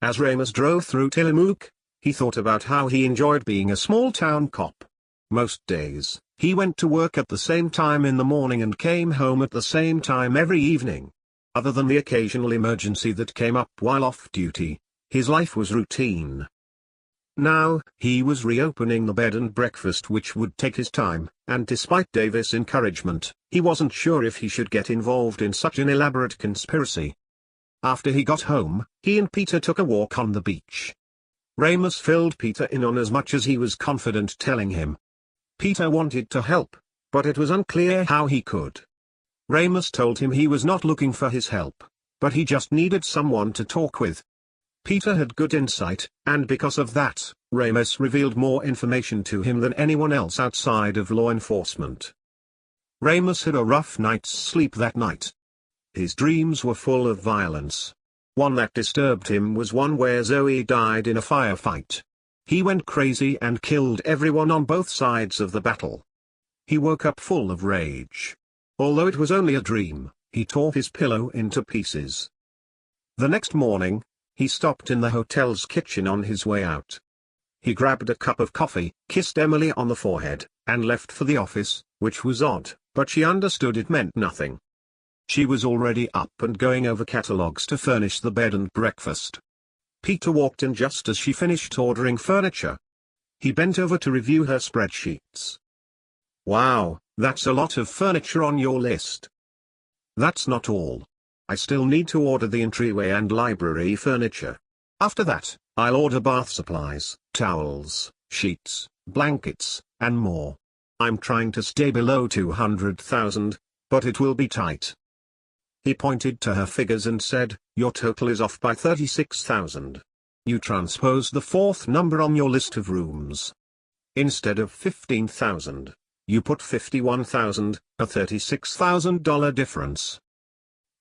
As Ramous drove through Tillamook, he thought about how he enjoyed being a small-town cop. Most days, he went to work at the same time in the morning and came home at the same time every evening. Other than the occasional emergency that came up while off duty, his life was routine. Now, he was reopening the bed and breakfast, which would take his time, and despite Davis' encouragement, he wasn't sure if he should get involved in such an elaborate conspiracy. After he got home, he and Peter took a walk on the beach. Ramous filled Peter in on as much as he was confident telling him. Peter wanted to help, but it was unclear how he could. Ramous told him he was not looking for his help, but he just needed someone to talk with. Peter had good insight, and because of that, Ramous revealed more information to him than anyone else outside of law enforcement. Ramous had a rough night's sleep that night. His dreams were full of violence. One that disturbed him was one where Zoe died in a firefight. He went crazy and killed everyone on both sides of the battle. He woke up full of rage. Although it was only a dream, he tore his pillow into pieces. The next morning, he stopped in the hotel's kitchen on his way out. He grabbed a cup of coffee, kissed Emily on the forehead, and left for the office, which was odd, but she understood it meant nothing. She was already up and going over catalogs to furnish the bed and breakfast. Peter walked in just as she finished ordering furniture. He bent over to review her spreadsheets. "Wow, that's a lot of furniture on your list." "That's not all. I still need to order the entryway and library furniture. After that, I'll order bath supplies, towels, sheets, blankets, and more. I'm trying to stay below 200,000, but it will be tight." He pointed to her figures and said, "Your total is off by 36,000. You transposed the fourth number on your list of rooms. Instead of 15,000, you put 51,000, a $36,000 difference."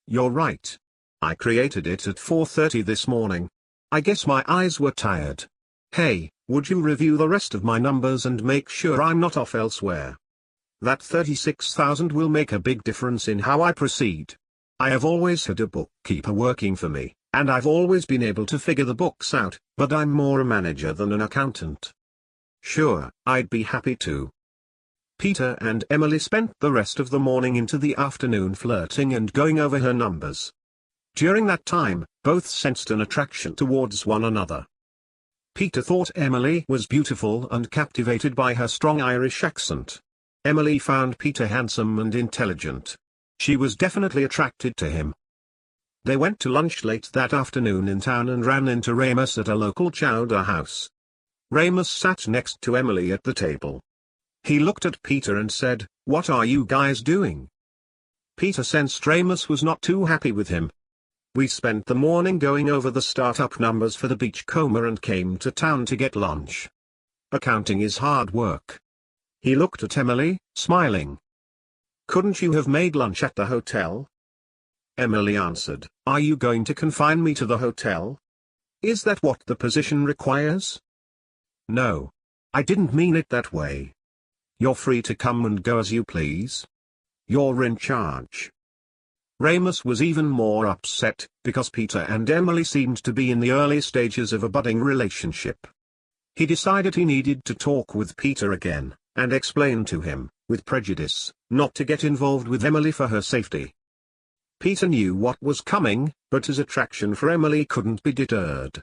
"You're right. I created it at 4:30 this morning. I guess my eyes were tired. Hey, would you review the rest of my numbers and make sure I'm not off elsewhere? That 36,000 will make a big difference in how I proceed. I have always had a bookkeeper working for me, and I've always been able to figure the books out, but I'm more a manager than an accountant." "Sure, I'd be happy to." Peter and Emily spent the rest of the morning into the afternoon flirting and going over her numbers. During that time, both sensed an attraction towards one another. Peter thought Emily was beautiful and captivated by her strong Irish accent. Emily found Peter handsome and intelligent. She was definitely attracted to him. They went to lunch late that afternoon in town and ran into Ramous at a local chowder house. Ramous sat next to Emily at the table. He looked at Peter and said, "What are you guys doing?" Peter sensed Ramous was not too happy with him. "We spent the morning going over the startup numbers for the beachcomber and came to town to get lunch. Accounting is hard work." He looked at Emily, smiling. "Couldn't you have made lunch at the hotel?" Emily answered, "Are you going to confine me to the hotel? Is that what the position requires?" "No. I didn't mean it that way. You're free to come and go as you please. You're in charge." Ramous was even more upset, because Peter and Emily seemed to be in the early stages of a budding relationship. He decided he needed to talk with Peter again, and explain to him, with prejudice, not to get involved with Emily for her safety. Peter knew what was coming, but his attraction for Emily couldn't be deterred.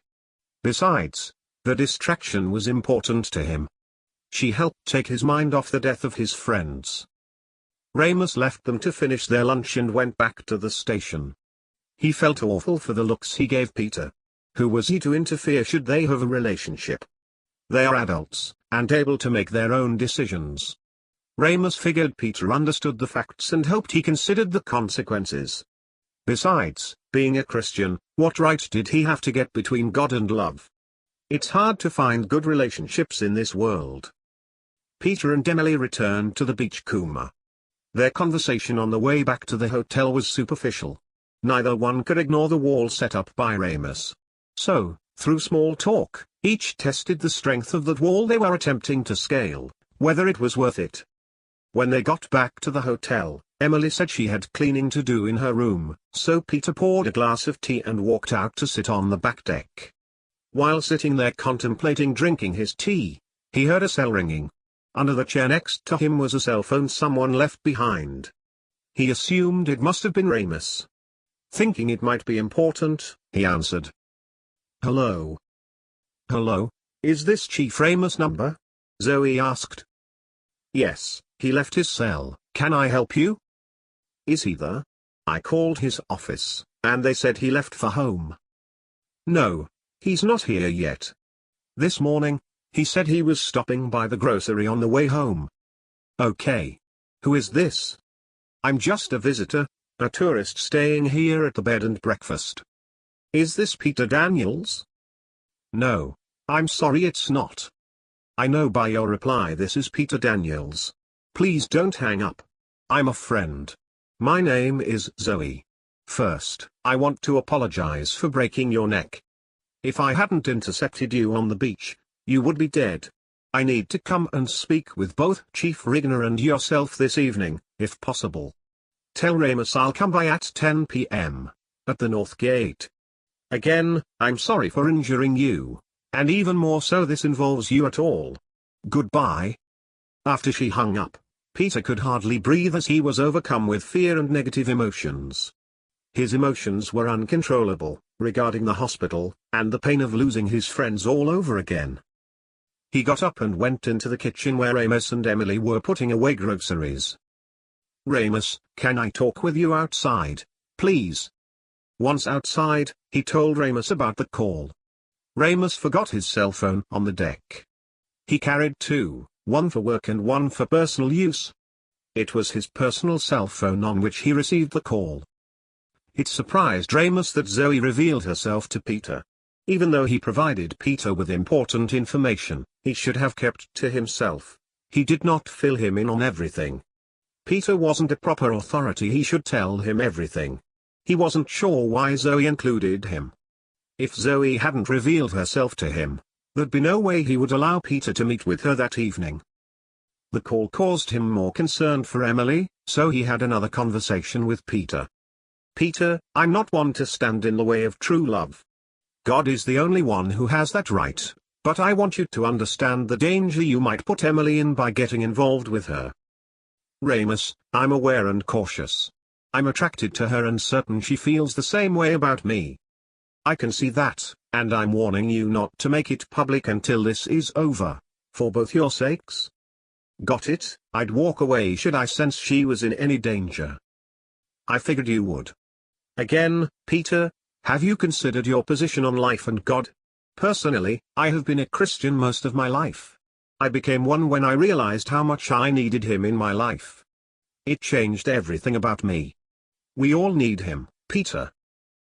Besides, the distraction was important to him. She helped take his mind off the death of his friends. Ramous left them to finish their lunch and went back to the station. He felt awful for the looks he gave Peter. Who was he to interfere should they have a relationship? They are adults, and able to make their own decisions. Ramous figured Peter understood the facts and hoped he considered the consequences. Besides, being a Christian, what right did he have to get between God and love? It's hard to find good relationships in this world. Peter and Emily returned to the beachcomber. Their conversation on the way back to the hotel was superficial. Neither one could ignore the wall set up by Ramous. So, through small talk, each tested the strength of that wall they were attempting to scale, whether it was worth it. When they got back to the hotel, Emily said she had cleaning to do in her room, so Peter poured a glass of tea and walked out to sit on the back deck. While sitting there contemplating drinking his tea, he heard a cell ringing. Under the chair next to him was a cell phone someone left behind. He assumed it must have been Ramous. Thinking it might be important, he answered. "Hello." "Hello, is this Chief Ramous' number?" Zoe asked. "Yes, he left his cell. Can I help you?" "Is he there?" "I called his office, and they said he left for home." "No, he's not here yet. This morning, he said he was stopping by the grocery on the way home." "Okay. Who is this?" "I'm just a visitor, a tourist staying here at the bed and breakfast." "Is this Peter Daniels?" "No, I'm sorry it's not." "I know by your reply this is Peter Daniels. Please don't hang up. I'm a friend. My name is Zoe. First, I want to apologize for breaking your neck. If I hadn't intercepted you on the beach, you would be dead. I need to come and speak with both Chief Rignor and yourself this evening, if possible. Tell Ramous I'll come by at 10 p.m. at the North Gate. Again, I'm sorry for injuring you, and even more so this involves you at all. Goodbye." After she hung up, Peter could hardly breathe as he was overcome with fear and negative emotions. His emotions were uncontrollable, regarding the hospital, and the pain of losing his friends all over again. He got up and went into the kitchen where Ramous and Emily were putting away groceries. "Ramous, can I talk with you outside, please?" Once outside, he told Ramous about the call. Ramous forgot his cell phone on the deck. He carried two, one for work and one for personal use. It was his personal cell phone on which he received the call. It surprised Ramous that Zoe revealed herself to Peter. Even though he provided Peter with important information, he should have kept to himself. He did not fill him in on everything. Peter wasn't a proper authority, he should tell him everything. He wasn't sure why Zoe included him. If Zoe hadn't revealed herself to him, there'd be no way he would allow Peter to meet with her that evening. The call caused him more concern for Emily, so he had another conversation with Peter. "Peter, I'm not one to stand in the way of true love. God is the only one who has that right, but I want you to understand the danger you might put Emily in by getting involved with her." "Ramous, I'm aware and cautious. I'm attracted to her and certain she feels the same way about me. I can see that, and I'm warning you not to make it public until this is over, for both your sakes." "Got it." "I'd walk away should I sense she was in any danger." "I figured you would." Again, Peter, have you considered your position on life and God? Personally, I have been a Christian most of my life. I became one when I realized how much I needed Him in my life. It changed everything about me. We all need Him, Peter.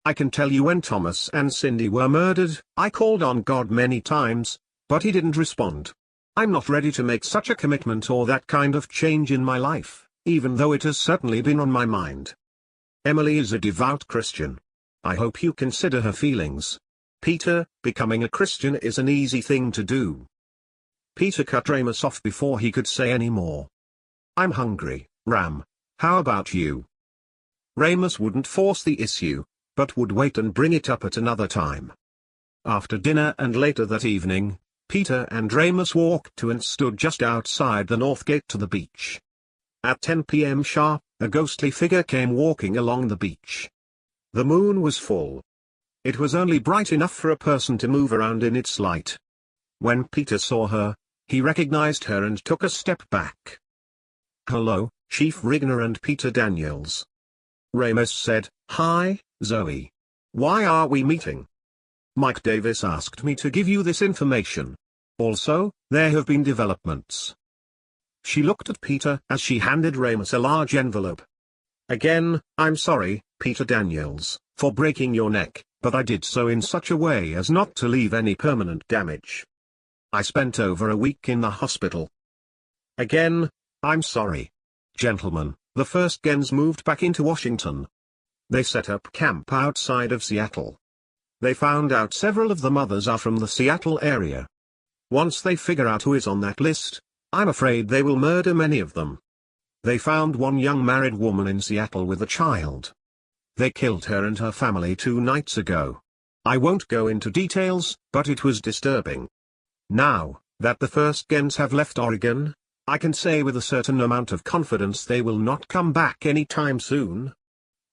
I can tell you when Thomas and Cindy were murdered, I called on God many times, but He didn't respond. I'm not ready to make such a commitment or that kind of change in my life, even though it has certainly been on my mind. Emily is a devout Christian. I hope you consider her feelings. Peter, becoming a Christian is an easy thing to do. Peter cut Ramous off before he could say any more. I'm hungry, Ram. How about you? Ramous wouldn't force the issue, but would wait and bring it up at another time. After dinner and later that evening, Peter and Ramous walked to and stood just outside the north gate to the beach. At 10 p.m. sharp, a ghostly figure came walking along the beach. The moon was full. It was only bright enough for a person to move around in its light. When Peter saw her, he recognized her and took a step back. Hello, Chief Rignor and Peter Daniels. Ramous said, Hi, Zoe. Why are we meeting? Mike Davis asked me to give you this information. Also, there have been developments. She looked at Peter as she handed Ramous a large envelope. Again, I'm sorry, Peter Daniels, for breaking your neck, but I did so in such a way as not to leave any permanent damage. I spent over a week in the hospital. Again, I'm sorry. Gentlemen, the first gens moved back into Washington. They set up camp outside of Seattle. They found out several of the mothers are from the Seattle area. Once they figure out who is on that list, I'm afraid they will murder many of them. They found one young married woman in Seattle with a child. They killed her and her family 2 nights ago. I won't go into details, but it was disturbing. Now that the first gens have left Oregon, I can say with a certain amount of confidence they will not come back anytime soon.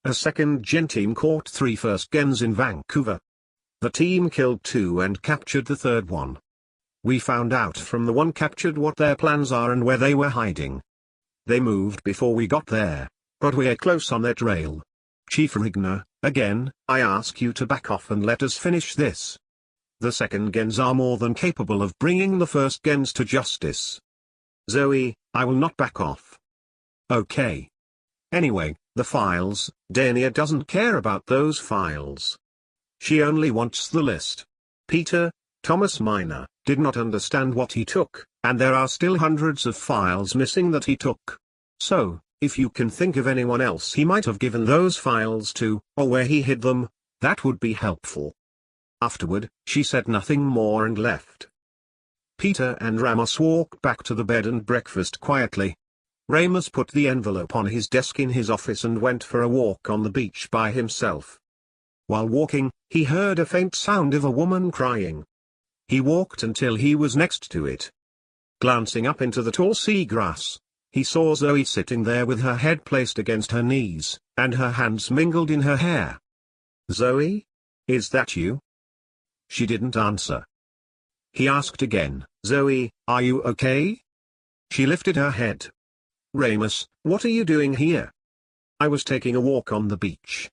A second gen team caught 3 first gens in Vancouver. The team killed 2 and captured the third one. We found out from the one captured what their plans are and where they were hiding. They moved before we got there, but we're close on their trail. Chief Rignor, again, I ask you to back off and let us finish this. The second gens are more than capable of bringing the first gens to justice. Zoe, I will not back off. Okay. Anyway, the files, Dania doesn't care about those files. She only wants the list. Peter, Thomas Minor, did not understand what he took, and there are still hundreds of files missing that he took. So, if you can think of anyone else he might have given those files to, or where he hid them, that would be helpful. Afterward, she said nothing more and left. Peter and Ramous walked back to the bed and breakfast quietly. Ramous put the envelope on his desk in his office and went for a walk on the beach by himself. While walking, he heard a faint sound of a woman crying. He walked until he was next to it. Glancing up into the tall seagrass, he saw Zoe sitting there with her head placed against her knees, and her hands mingled in her hair. "Zoe? Is that you?" She didn't answer. He asked again, "Zoe, are you okay?" She lifted her head. "Ramous, what are you doing here?" "I was taking a walk on the beach.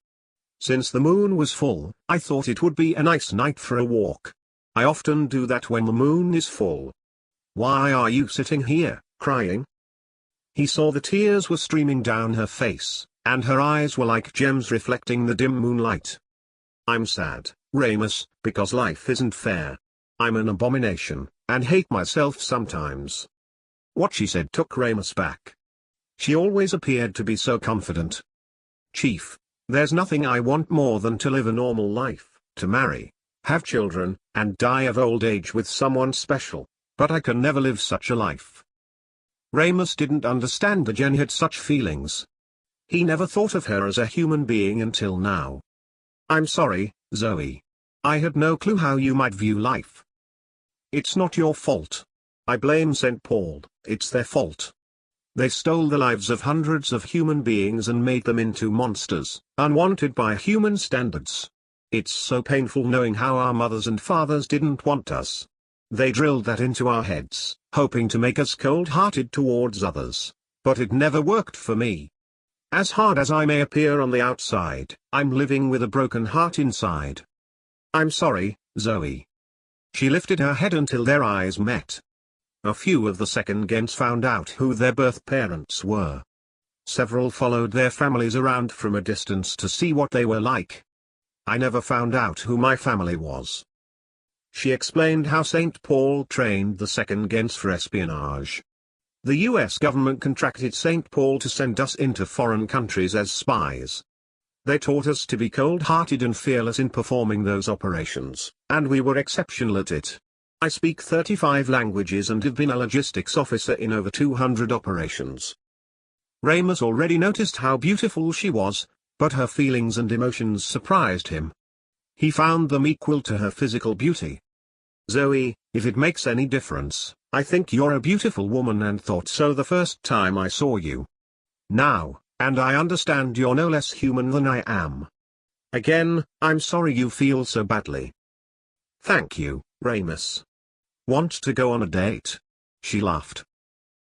Since the moon was full, I thought it would be a nice night for a walk. I often do that when the moon is full." "Why are you sitting here, crying?" He saw the tears were streaming down her face, and her eyes were like gems reflecting the dim moonlight. "I'm sad, Ramous, because life isn't fair. I'm an abomination, and hate myself sometimes." What she said took Ramous back. She always appeared to be so confident. "Chief, there's nothing I want more than to live a normal life, to marry, have children, and die of old age with someone special, but I can never live such a life." Ramous didn't understand that Jen had such feelings. He never thought of her as a human being until now. "I'm sorry, Zoe. I had no clue how you might view life." "It's not your fault. I blame St. Paul, it's their fault. They stole the lives of hundreds of human beings and made them into monsters, unwanted by human standards. It's so painful knowing how our mothers and fathers didn't want us. They drilled that into our heads, hoping to make us cold-hearted towards others, but it never worked for me. As hard as I may appear on the outside, I'm living with a broken heart inside. I'm sorry, Zoe." She lifted her head until their eyes met. A few of the second gens found out who their birth parents were. Several followed their families around from a distance to see what they were like. "I never found out who my family was." She explained how St. Paul trained the second gens for espionage. The US government contracted St. Paul to send us into foreign countries as spies. They taught us to be cold-hearted and fearless in performing those operations, and we were exceptional at it. I speak 35 languages and have been a logistics officer in over 200 operations. Ramous already noticed how beautiful she was, but her feelings and emotions surprised him. He found them equal to her physical beauty. "Zoe, if it makes any difference, I think you're a beautiful woman and thought so the first time I saw you. Now, and I understand you're no less human than I am. Again, I'm sorry you feel so badly." "Thank you, Ramous. Want to go on a date?" She laughed.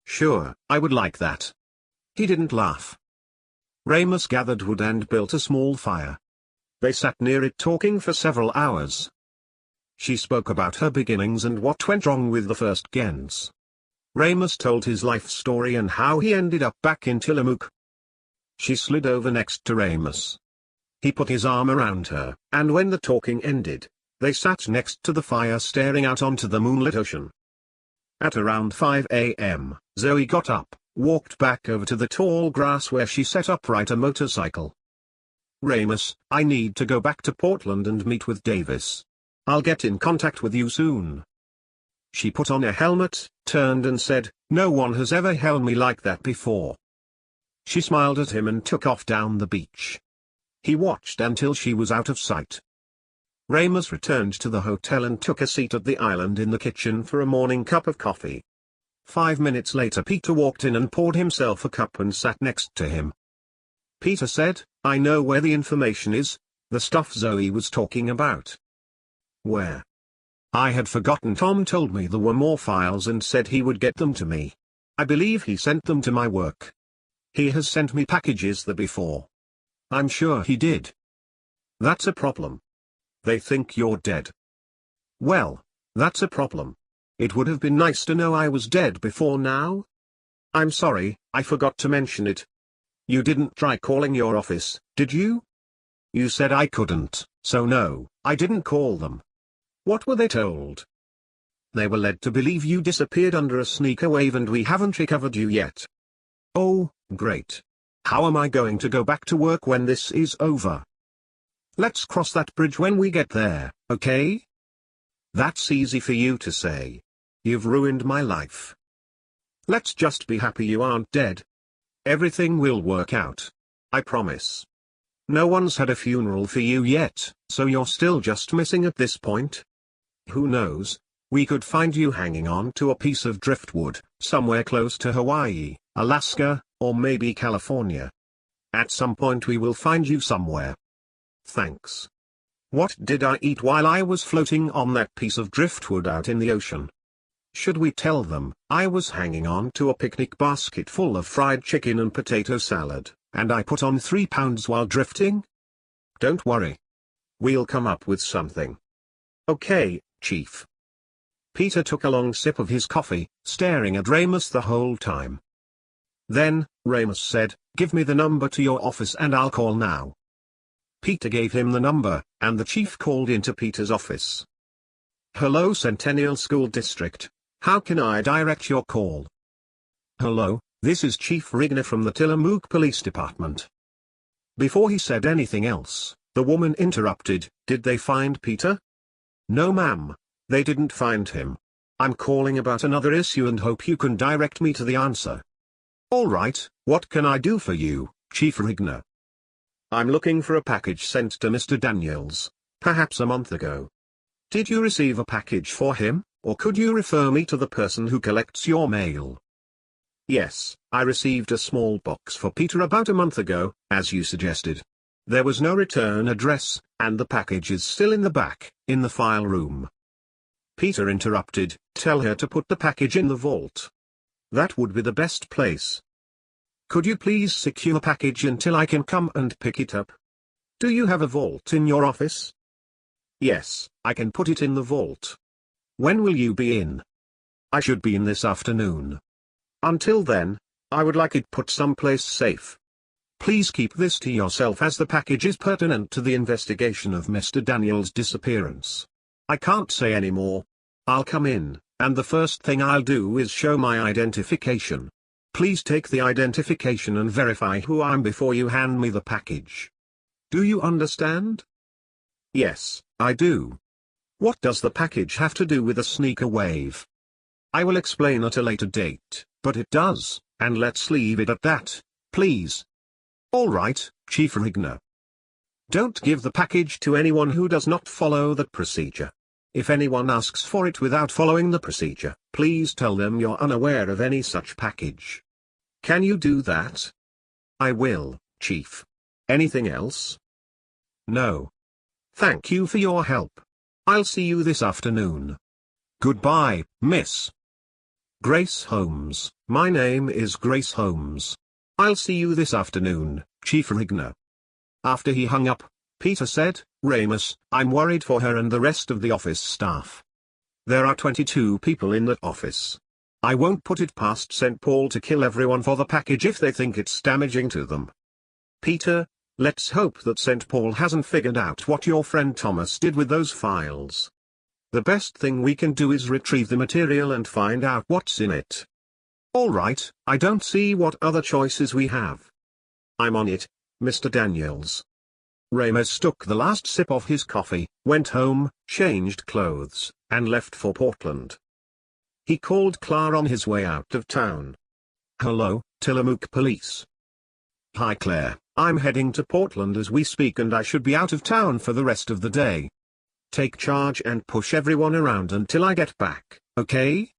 "Sure, I would like that." He didn't laugh. Ramous gathered wood and built a small fire. They sat near it talking for several hours. She spoke about her beginnings and what went wrong with the first gens. Ramous told his life story and how he ended up back in Tillamook. She slid over next to Ramous. He put his arm around her, and when the talking ended, they sat next to the fire staring out onto the moonlit ocean. At around 5 a.m., Zoe got up, walked back over to the tall grass where she set upright a motorcycle. "Ramous, I need to go back to Portland and meet with Davis. I'll get in contact with you soon." She put on a helmet, turned and said, "No one has ever held me like that before." She smiled at him and took off down the beach. He watched until she was out of sight. Ramous returned to the hotel and took a seat at the island in the kitchen for a morning cup of coffee. 5 minutes later Peter walked in and poured himself a cup and sat next to him. Peter said, "I know where the information is, the stuff Zoe was talking about." "Where?" "I had forgotten. Tom told me there were more files and said he would get them to me. I believe he sent them to my work. He has sent me packages there before." "I'm sure he did." "That's a problem. They think you're dead." "Well, that's a problem. It would have been nice to know I was dead before now." "I'm sorry, I forgot to mention it. You didn't try calling your office, did you?" "You said I couldn't, so no, I didn't call them." "What were they told?" "They were led to believe you disappeared under a sneaker wave and we haven't recovered you yet." "Oh, great. How am I going to go back to work when this is over?" "Let's cross that bridge when we get there, okay?" "That's easy for you to say. You've ruined my life." "Let's just be happy you aren't dead. Everything will work out. I promise. No one's had a funeral for you yet, so you're still just missing at this point. Who knows, we could find you hanging on to a piece of driftwood, somewhere close to Hawaii, Alaska, or maybe California. At some point we will find you somewhere. Thanks. What did I eat while I was floating on that piece of driftwood out in the ocean? Should we tell them I was hanging on to a picnic basket full of fried chicken and potato salad, and I put on 3 pounds while drifting? Don't worry. We'll come up with something. Okay, Chief. Peter took a long sip of his coffee, staring at Ramous the whole time. Then, Ramous said, "Give me the number to your office and I'll call now." Peter gave him the number, and the chief called into Peter's office. "Hello, Centennial School District. How can I direct your call?" "Hello, this is Chief Rignor from the Tillamook Police Department." Before he said anything else, the woman interrupted, "Did they find Peter?" "No ma'am, they didn't find him. I'm calling about another issue and hope you can direct me to the answer." "All right, what can I do for you, Chief Rignor?" "I'm looking for a package sent to Mr. Daniels, perhaps a month ago. Did you receive a package for him, or could you refer me to the person who collects your mail?" "Yes, I received a small box for Peter about a month ago, as you suggested. There was no return address, and the package is still in the back, in the file room." Peter interrupted, "Tell her to put the package in the vault. That would be the best place. Could you please secure the package until I can come and pick it up? Do you have a vault in your office?" "Yes, I can put it in the vault." "When will you be in?" "I should be in this afternoon. Until then, I would like it put someplace safe. Please keep this to yourself as the package is pertinent to the investigation of Mr. Daniels' disappearance. I can't say any more. I'll come in, and the first thing I'll do is show my identification. Please take the identification and verify who I am before you hand me the package. Do you understand?" "Yes, I do." "What does the package have to do with a sneaker wave?" "I will explain at a later date, but it does, and let's leave it at that, please." "All right, Chief Rignor. Don't give the package to anyone who does not follow that procedure. If anyone asks for it without following the procedure, please tell them you're unaware of any such package. Can you do that?" "I will, Chief. Anything else?" "No. Thank you for your help. I'll see you this afternoon." "Goodbye, Miss Grace Holmes." "My name is Grace Holmes. I'll see you this afternoon, Chief Rignor." After he hung up, Peter said, "Ramous, I'm worried for her and the rest of the office staff. There are 22 people in that office. I won't put it past St. Paul to kill everyone for the package if they think it's damaging to them. Peter, let's hope that St. Paul hasn't figured out what your friend Thomas did with those files. The best thing we can do is retrieve the material and find out what's in it." "All right, I don't see what other choices we have." "I'm on it, Mr. Daniels." Ramous took the last sip of his coffee, went home, changed clothes, and left for Portland. He called Claire on his way out of town. "Hello, Tillamook Police." "Hi Claire, I'm heading to Portland as we speak and I should be out of town for the rest of the day." Take charge and push everyone around until I get back, okay?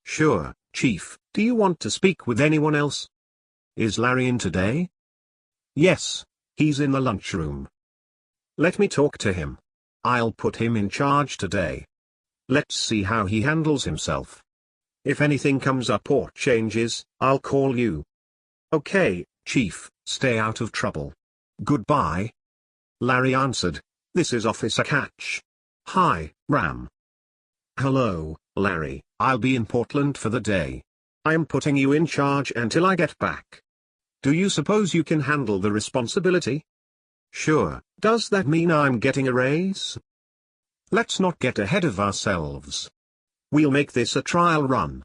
Sure, Chief. Do you want to speak with anyone else? Is Larry in today? Yes, he's in the lunchroom. Let me talk to him. I'll put him in charge today. Let's see how he handles himself. If anything comes up or changes, I'll call you. Okay, Chief, stay out of trouble. Goodbye. Larry answered. This is Officer Catch. Hi, Ram. Hello, Larry. I'll be in Portland for the day. I am putting you in charge until I get back. Do you suppose you can handle the responsibility? Sure. Does that mean I'm getting a raise? Let's not get ahead of ourselves. We'll make this a trial run.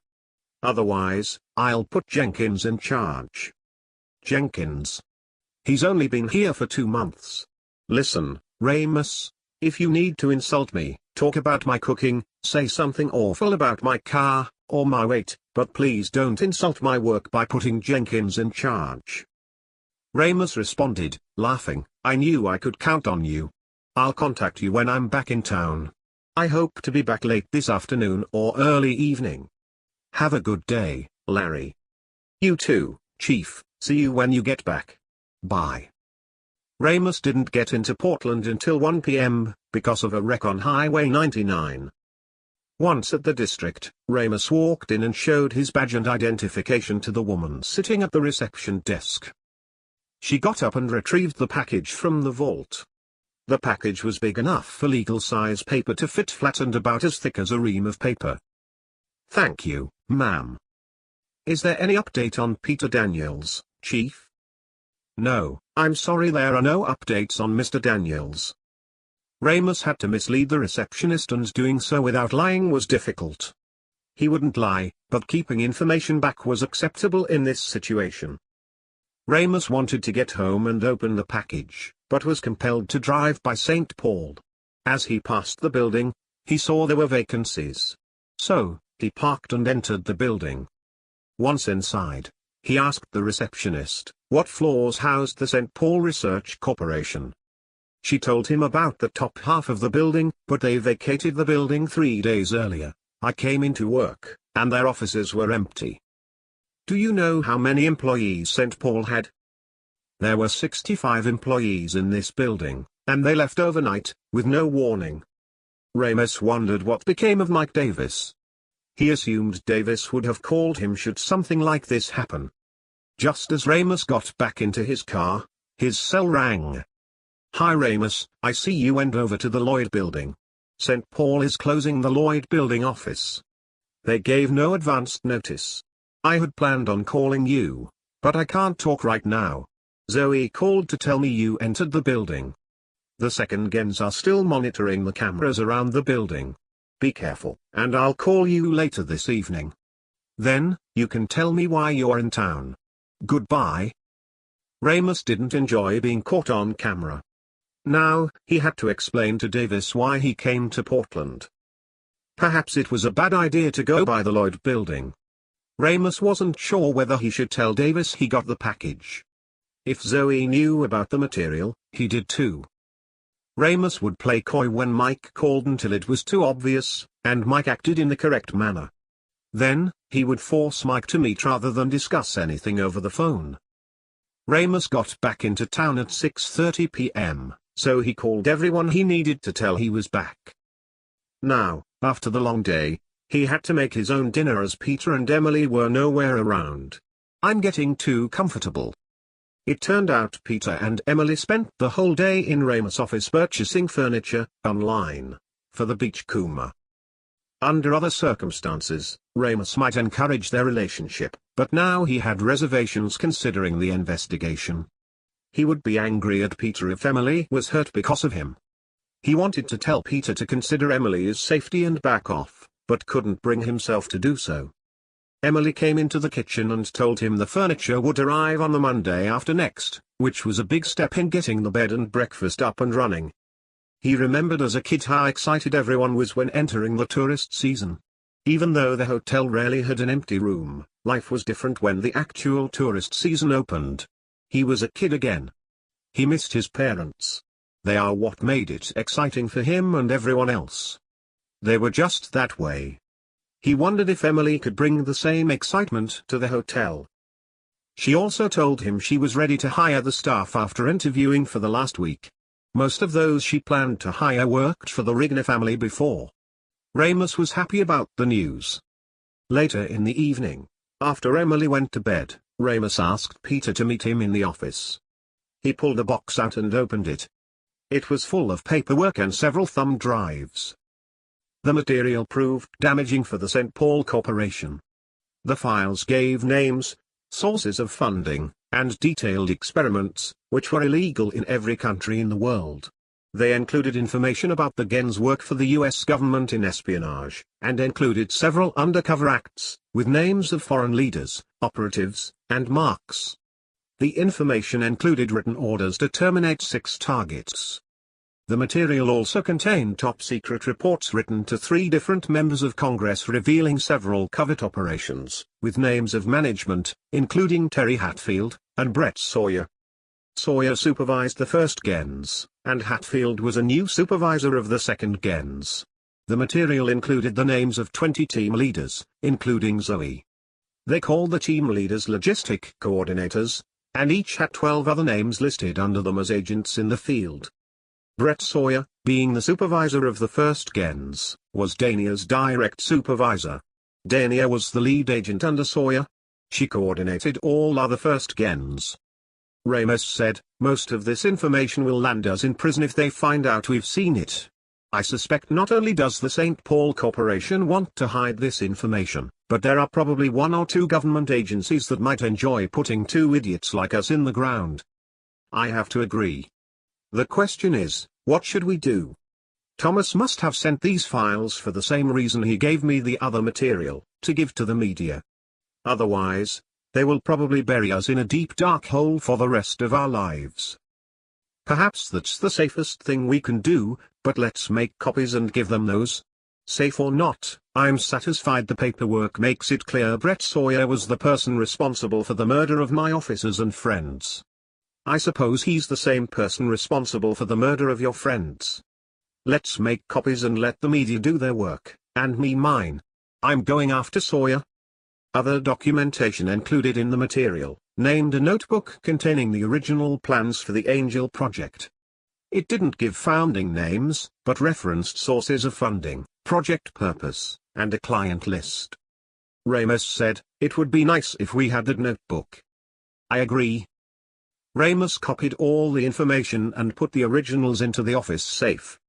Otherwise, I'll put Jenkins in charge. Jenkins? He's only been here for 2 months. Listen, Ramous, if you need to insult me, talk about my cooking, say something awful about my car, or my weight, but please don't insult my work by putting Jenkins in charge. Ramous responded, laughing, I knew I could count on you. I'll contact you when I'm back in town. I hope to be back late this afternoon or early evening. Have a good day, Larry. You too, Chief. See you when you get back. Bye. Ramous didn't get into Portland until 1 p.m., because of a wreck on Highway 99. Once at the district, Ramous walked in and showed his badge and identification to the woman sitting at the reception desk. She got up and retrieved the package from the vault. The package was big enough for legal-size paper to fit flat and about as thick as a ream of paper. Thank you, ma'am. Is there any update on Peter Daniels, Chief? No, I'm sorry, there are no updates on Mr. Daniels. Ramous had to mislead the receptionist, and doing so without lying was difficult. He wouldn't lie, but keeping information back was acceptable in this situation. Ramous wanted to get home and open the package, but was compelled to drive by St. Paul. As he passed the building, he saw there were vacancies. So, he parked and entered the building. Once inside, he asked the receptionist, what floors housed the St. Paul Research Corporation. She told him about the top half of the building, but they vacated the building 3 days earlier. I came into work, and their offices were empty. Do you know how many employees St. Paul had? There were 65 employees in this building, and they left overnight, with no warning. Ramous wondered what became of Mike Davis. He assumed Davis would have called him should something like this happen. Just as Ramous got back into his car, his cell rang. Hi Ramous, I see you went over to the Lloyd building. St. Paul is closing the Lloyd building office. They gave no advanced notice. I had planned on calling you, but I can't talk right now. Zoe called to tell me you entered the building. The second gens are still monitoring the cameras around the building. Be careful, and I'll call you later this evening. Then, you can tell me why you're in town. Goodbye. Ramous didn't enjoy being caught on camera. Now, he had to explain to Davis why he came to Portland. Perhaps it was a bad idea to go by the Lloyd building. Ramous wasn't sure whether he should tell Davis he got the package. If Zoe knew about the material, he did too. Ramous would play coy when Mike called until it was too obvious, and Mike acted in the correct manner. Then, he would force Mike to meet rather than discuss anything over the phone. Ramous got back into town at 6:30 p.m., so he called everyone he needed to tell he was back. Now, after the long day, he had to make his own dinner as Peter and Emily were nowhere around. I'm getting too comfortable. It turned out Peter and Emily spent the whole day in Ramous' office purchasing furniture, online, for the beachcomber. Under other circumstances, Ramous might encourage their relationship, but now he had reservations considering the investigation. He would be angry at Peter if Emily was hurt because of him. He wanted to tell Peter to consider Emily's safety and back off, but couldn't bring himself to do so. Emily came into the kitchen and told him the furniture would arrive on the Monday after next, which was a big step in getting the bed and breakfast up and running. He remembered as a kid how excited everyone was when entering the tourist season. Even though the hotel rarely had an empty room, life was different when the actual tourist season opened. He was a kid again. He missed his parents. They are what made it exciting for him and everyone else. They were just that way. He wondered if Emily could bring the same excitement to the hotel. She also told him she was ready to hire the staff after interviewing for the last week. Most of those she planned to hire worked for the Rignor family before. Ramous was happy about the news. Later in the evening, after Emily went to bed, Ramous asked Peter to meet him in the office. He pulled a box out and opened it. It was full of paperwork and several thumb drives. The material proved damaging for the St. Paul Corporation. The files gave names, sources of funding, and detailed experiments, which were illegal in every country in the world. They included information about the Gens' work for the US government in espionage, and included several undercover acts, with names of foreign leaders, operatives, and marks. The information included written orders to terminate 6 targets. The material also contained top-secret reports written to 3 different members of Congress revealing several covert operations, with names of management, including Terry Hatfield, and Brett Sawyer. Sawyer supervised the first Gens, and Hatfield was a new supervisor of the second Gens. The material included the names of 20 team leaders, including Zoe. They called the team leaders logistic coordinators, and each had 12 other names listed under them as agents in the field. Brett Sawyer, being the supervisor of the first Gens, was Dania's direct supervisor. Dania was the lead agent under Sawyer. She coordinated all other first Gens. Ramous said, "Most of this information will land us in prison if they find out we've seen it. I suspect not only does the St. Paul Corporation want to hide this information, but there are probably 1 or 2 government agencies that might enjoy putting 2 idiots like us in the ground." I have to agree. The question is, what should we do? Thomas must have sent these files for the same reason he gave me the other material, to give to the media. Otherwise, they will probably bury us in a deep dark hole for the rest of our lives. Perhaps that's the safest thing we can do, but let's make copies and give them those. Safe or not, I'm satisfied the paperwork makes it clear Brett Sawyer was the person responsible for the murder of my officers and friends. I suppose he's the same person responsible for the murder of your friends. Let's make copies and let the media do their work, and me mine. I'm going after Sawyer. Other documentation included in the material, named a notebook containing the original plans for the Angel Project. It didn't give founding names, but referenced sources of funding, project purpose, and a client list. Ramous said, "It would be nice if we had that notebook." I agree. Ramous copied all the information and put the originals into the office safe.